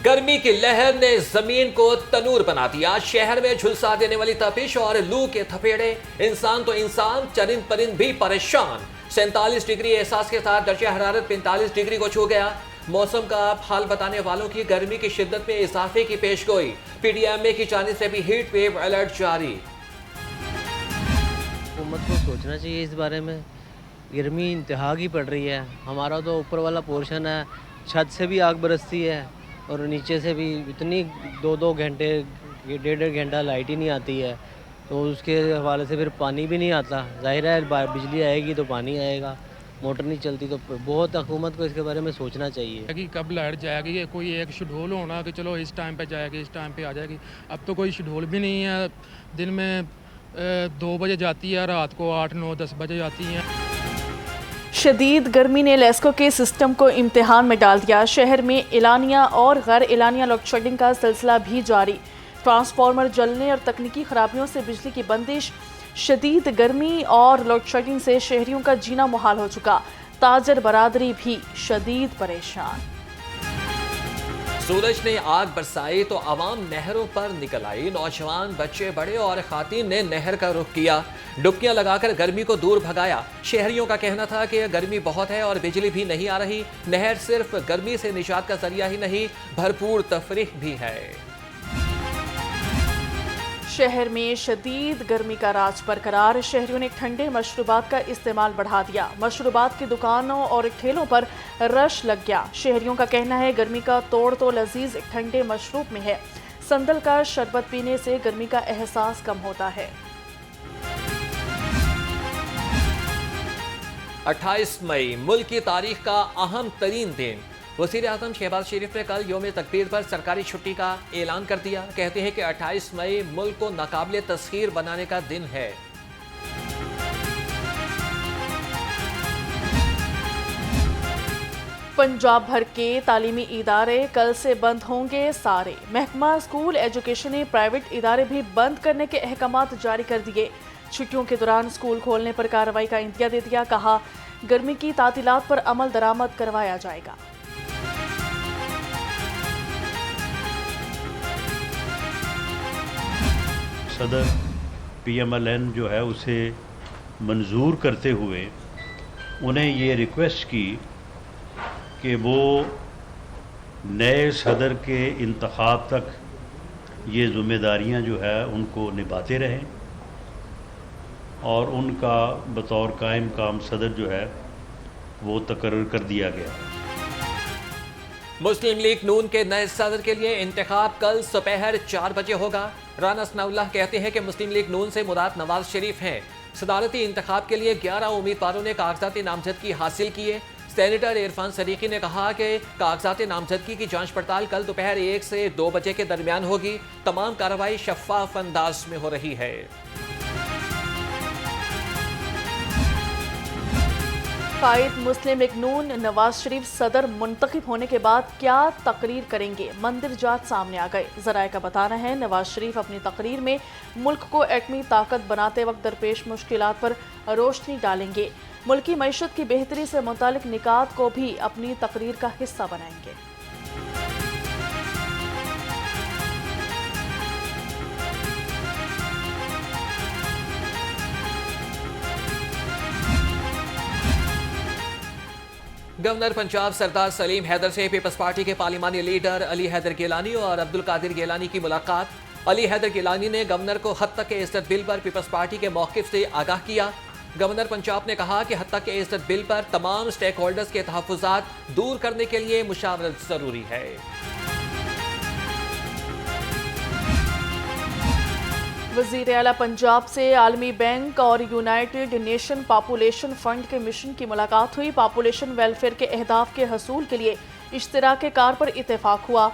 گرمی کی لہر نے زمین کو تنور بنا دیا. شہر میں جھلسا دینے والی تپش اور لو کے تھپیڑے. انسان تو انسان، چرند پرند بھی پریشان. 47 ڈگری احساس کے ساتھ درجہ حرارت 45 ڈگری کو چھو گیا. موسم کا حال بتانے والوں کی گرمی کی شدت میں اضافے کی پیش گوئی. پی ڈی ایم اے کی جانب سے بھی ہیٹ ویو الرٹ جاری. حکومت کو سوچنا چاہیے اس بارے میں. گرمی انتہا کی پڑ رہی ہے. ہمارا تو اوپر والا پورشن ہے، چھت سے بھی آگ برستی ہے اور نیچے سے بھی اتنی 2 گھنٹے 1.5 گھنٹہ لائٹ ہی نہیں آتی ہے، تو اس کے حوالے سے پھر پانی بھی نہیں آتا. ظاہر ہے بجلی آئے گی تو پانی آئے گا، موٹر نہیں چلتی. تو بہت حکومت کو اس کے بارے میں سوچنا چاہیے کہ کب لائٹ جائے گی. کوئی ایک شیڈول ہونا کہ چلو اس ٹائم پہ جائے گی، اس ٹائم پہ آ جائے گی. اب تو کوئی شیڈول بھی نہیں ہے. دن میں 2 بجے جاتی ہے، رات کو 8 9 10 بجے جاتی ہیں. شدید گرمی نے لیسکو کے سسٹم کو امتحان میں ڈال دیا. شہر میں اعلانیہ اور غیر اعلانیہ لوڈ شیڈنگ کا سلسلہ بھی جاری. ٹرانسفارمر جلنے اور تکنیکی خرابیوں سے بجلی کی بندش. شدید گرمی اور لوڈ شیڈنگ سے شہریوں کا جینا محال ہو چکا. تاجر برادری بھی شدید پریشان. سورج نے آگ برسائی تو عوام نہروں پر نکل آئی. نوجوان، بچے، بڑے اور خواتین نے نہر کا رخ کیا. ڈبکیاں لگا کر گرمی کو دور بھگایا. شہریوں کا کہنا تھا کہ گرمی بہت ہے اور بجلی بھی نہیں آ رہی. نہر صرف گرمی سے نجات کا ذریعہ ہی نہیں، بھرپور تفریح بھی ہے. شہر میں شدید گرمی کا راج برقرار. شہریوں نے ٹھنڈے مشروبات کا استعمال بڑھا دیا. مشروبات کی دکانوں اور ٹھیلوں پر رش لگ گیا. شہریوں کا کہنا ہے گرمی کا توڑ تو لذیذ ٹھنڈے مشروب میں ہے. سندل کا شربت پینے سے گرمی کا احساس کم ہوتا ہے. 28 مئی ملک کی تاریخ کا اہم ترین دن. وزیر اعظم شہباز شریف نے کل یوم تکبیر پر سرکاری چھٹی کا اعلان کر دیا. کہتے ہیں کہ 28 مئی ملک کو ناقابل تسخیر بنانے کا دن ہے. پنجاب بھر کے تعلیمی ادارے کل سے بند ہوں گے سارے. محکمہ اسکول ایجوکیشن نے پرائیویٹ ادارے بھی بند کرنے کے احکامات جاری کر دیے. چھٹیوں کے دوران اسکول کھولنے پر کارروائی کا انتباہ دے دیا. کہا گرمی کی تعطیلات پر عمل درآمد کروایا جائے گا. صدر پی ایم ایل این جو ہے اسے منظور کرتے ہوئے انہیں یہ ریکویسٹ کی کہ وہ نئے صدر کے انتخاب تک یہ ذمہ داریاں جو ہے ان کو نبھاتے رہیں، اور ان کا بطور قائم مقام صدر جو ہے وہ تقرر کر دیا گیا. مسلم لیگ نون کے نئے صدر کے لیے انتخاب کل دوپہر 4 بجے ہوگا. رانا ثناء اللہ کہتے ہیں کہ مسلم لیگ نون سے مراد نواز شریف ہیں. صدارتی انتخاب کے لیے 11 امیدواروں نے کاغذات نامزدگی حاصل کیے. سینیٹر عرفان صدیقی نے کہا کہ کاغذات نامزدگی کی جانچ پڑتال کل دوپہر 1 سے 2 بجے کے درمیان ہوگی. تمام کارروائی شفاف انداز میں ہو رہی ہے. قائد مسلم لیگ نون نواز شریف صدر منتخب ہونے کے بعد کیا تقریر کریں گے؟ مندرجات سامنے آ گئے. ذرائع کا بتانا ہے نواز شریف اپنی تقریر میں ملک کو ایٹمی طاقت بناتے وقت درپیش مشکلات پر روشنی ڈالیں گے. ملکی معیشت کی بہتری سے متعلق نکات کو بھی اپنی تقریر کا حصہ بنائیں گے. گورنر پنجاب سردار سلیم حیدر سے پیپلز پارٹی کے پارلیمانی لیڈر علی حیدر گیلانی اور عبدالقادر گیلانی کی ملاقات. علی حیدر گیلانی نے گورنر کو حد تک عزت بل پر پیپلز پارٹی کے موقف سے آگاہ کیا. گورنر پنجاب نے کہا کہ حد تک عزت بل پر تمام سٹیک ہولڈرز کے تحفظات دور کرنے کے لیے مشاورت ضروری ہے. وزیر اعلیٰ پنجاب سے عالمی بینک اور یونائیٹڈ نیشن پاپولیشن فنڈ کے مشن کی ملاقات ہوئی. پاپولیشن ویلفیئر کے اہداف کے حصول کے لیے اشتراک کار پر اتفاق ہوا.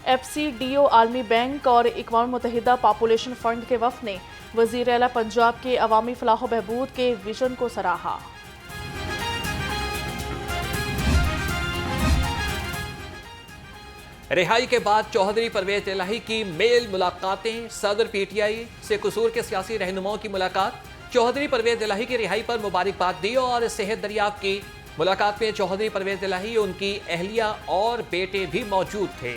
ایف سی ڈی او، عالمی بینک اور اقوام متحدہ پاپولیشن فنڈ کے وفد نے وزیر اعلیٰ پنجاب کے عوامی فلاح و بہبود کے ویژن کو سراہا. رہائی کے بعد چوہدری پرویز الہی کی میل ملاقاتیں. صدر پی ٹی آئی سے قصور کے سیاسی رہنماؤں کی ملاقات. چوہدری پرویز الہی کی رہائی پر مبارکباد دی اور صحت دریافت کی. ملاقات میں چوہدری پرویز الہی، ان کی اہلیہ اور بیٹے بھی موجود تھے.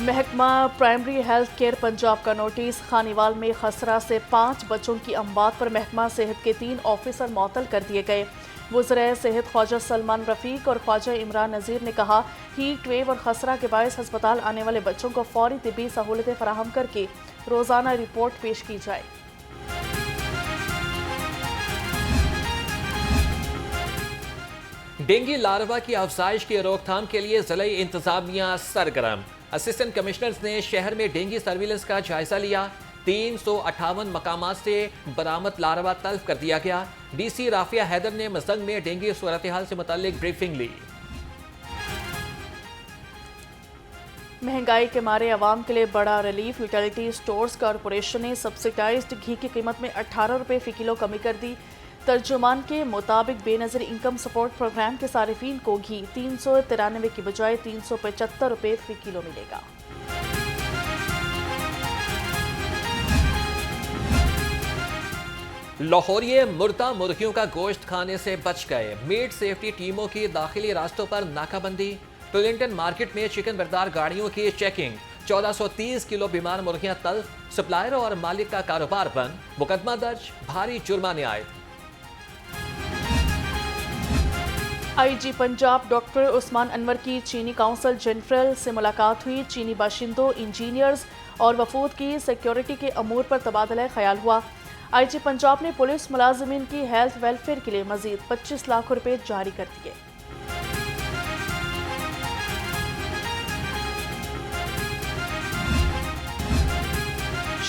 محکمہ پرائمری ہیلتھ کیئر پنجاب کا نوٹس خانیوال میں خسرہ سے 5 بچوں کی اموات پر محکمہ صحت کے 3 آفیسر معطل کر دیے گئے۔ وزرائے صحت خواجہ سلمان رفیق اور خواجہ عمران نذیر نے کہا ہیٹ ویو اور خسرہ کے باعث ہسپتال آنے والے بچوں کو فوری طبی سہولتیں فراہم کر کے روزانہ رپورٹ پیش کی جائے۔ ڈینگی لاروا کی افزائش کی روک تھام کے لیے ضلعی انتظامیہ سرگرم۔ اسسٹنٹ کمشنرز نے شہر میں ڈینگی سرویلنس کا جائزہ لیا۔ 358 مقامات سے برآمد لاروا تلف کر دیا گیا۔ ڈی سی رافیہ حیدر نے مزنگ میں ڈینگی صورتحال سے متعلق بریفنگ لی۔ مہنگائی کے مارے عوام کے لیے بڑا ریلیف۔ یوٹیلیٹی سٹورز کارپوریشن نے سبسڈائزڈ گھی کی قیمت میں 18 روپے فی کلو کمی کر دی۔ ترجمان کے مطابق بے نظیر انکم سپورٹ پروگرام کے صارفین کو گھی 393 کی بجائے 375 روپے فی کلو ملے گا۔ لاہوریے مردہ مرغیوں کا گوشت کھانے سے بچ گئے۔ میٹ سیفٹی ٹیموں کی داخلی راستوں پر ناکہ بندی۔ ٹولنٹن مارکیٹ میں چکن بردار گاڑیوں کی چیکنگ۔ 1430 کلو بیمار مرغیاں تلف۔ سپلائر اور مالک کا کاروبار بند۔ مقدمہ درج، بھاری جرمانے عائد۔ آئی جی پنجاب ڈاکٹر عثمان انور کی چینی کونسل جنرل سے ملاقات ہوئی۔ چینی باشندوں، انجینئرز اور وفود کی سیکیورٹی کے امور پر تبادلہ خیال ہوا۔ آئی جی پنجاب نے پولیس ملازمین کی ہیلتھ ویلفیئر کے لیے مزید 25 لاکھ روپے جاری کر دیے۔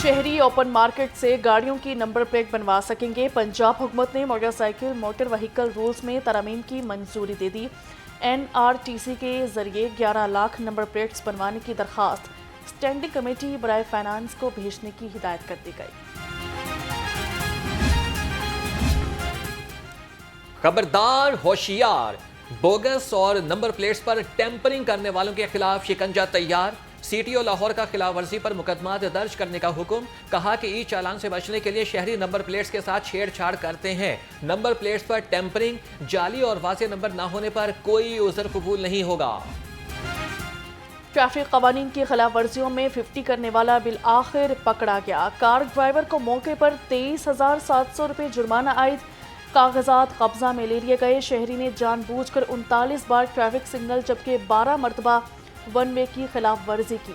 شہری اوپن مارکیٹ سے گاڑیوں کی نمبر پلیٹ بنوا سکیں گے۔ پنجاب حکومت نے motorcycle motor vehicle rules میں ترامیم کی منظوری دے دی۔ این آر ٹی سی کے ذریعے 11 لاکھ نمبر پلیٹس بنوانے کی درخواست اسٹینڈنگ کمیٹی برائے فائنانس کو بھیجنے کی ہدایت کر دی گئی۔ خبردار، ہوشیار، بوگس اور نمبر پلیٹس پر ٹیمپرنگ کرنے والوں کے خلاف شکنجہ تیار۔ سی ٹی او لاہور کا خلاف ورزی پر مقدمات درج کرنے کا حکم۔ کہا کہ ای چالان سے بچنے کے لیے شہری نمبر پلیٹس کے ساتھ چھیڑ چھاڑ کرتے ہیں۔ نمبر پلیٹس پر ٹیمپرنگ، جعلی اور واضح نمبر نہ ہونے پر کوئی عذر قبول نہیں ہوگا۔ ٹریفک قوانین کی خلاف ورزیوں میں 50 کرنے والا بالآخر پکڑا گیا۔ کار ڈرائیور کو موقع پر 23,700 روپے جرمانہ عائد۔ کاغذات قبضہ میں لے لیے گئے۔ شہری نے جان بوجھ کر 39 بار ٹریفک سگنل جبکہ 12 مرتبہ ون وے کی خلاف ورزی کی۔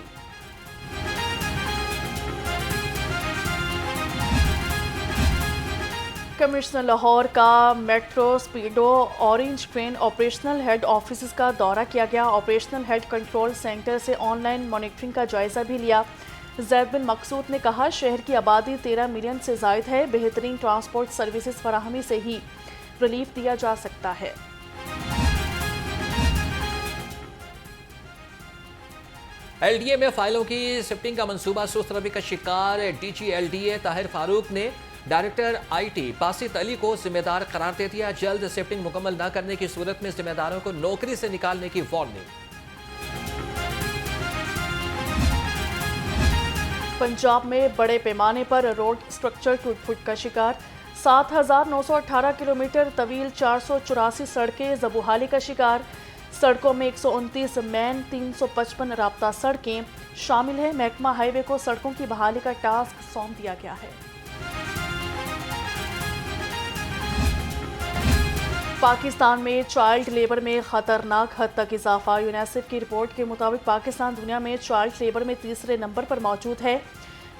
کمشنر لاہور کا metro Speedo orange train operational head offices کا دورہ کیا گیا۔ آپریشنل ہیڈ کنٹرول سینٹر سے آن لائن مانیٹرنگ کا جائزہ بھی لیا۔ زید بن مقصود نے کہا شہر کی آبادی 13 ملین سے زائد ہے، بہترین ٹرانسپورٹ سروسز فراہمی سے ہی ریلیف دیا جا سکتا ہے۔ ایل ڈی اے میں فائلوں کی شفٹنگ کا منصوبہ سست روی کا شکار۔ D G L D A Tahir Farooq نے director I T Basit Ali کو ذمہ دار قرار دے دیا۔ جلد شفٹنگ مکمل نہ کرنے کی صورت میں ذمہ داروں کو نوکری سے نکالنے کی وارننگ۔ پنجاب میں بڑے پیمانے پر روڈ سٹرکچر ٹوٹ پھوٹ کا شکار۔ 7,918 کلومیٹر طویل 484 سڑکیں زبوحالی کا شکار۔ سڑکوں میں 129 مین 355 رابطہ سڑکیں شامل ہیں۔ محکمہ ہائی وے کو سڑکوں کی بحالی کا ٹاسک سونپ دیا گیا ہے۔ پاکستان میں چائلڈ لیبر میں خطرناک حد تک اضافہ۔ یونیسیف کی رپورٹ کے مطابق پاکستان دنیا میں چائلڈ لیبر میں تیسرے نمبر پر موجود ہے۔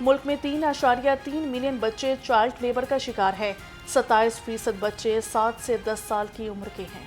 ملک میں 3.3 ملین بچے چائلڈ لیبر کا شکار ہیں۔ 27% بچے 7 سے 10 سال کی عمر کے ہیں۔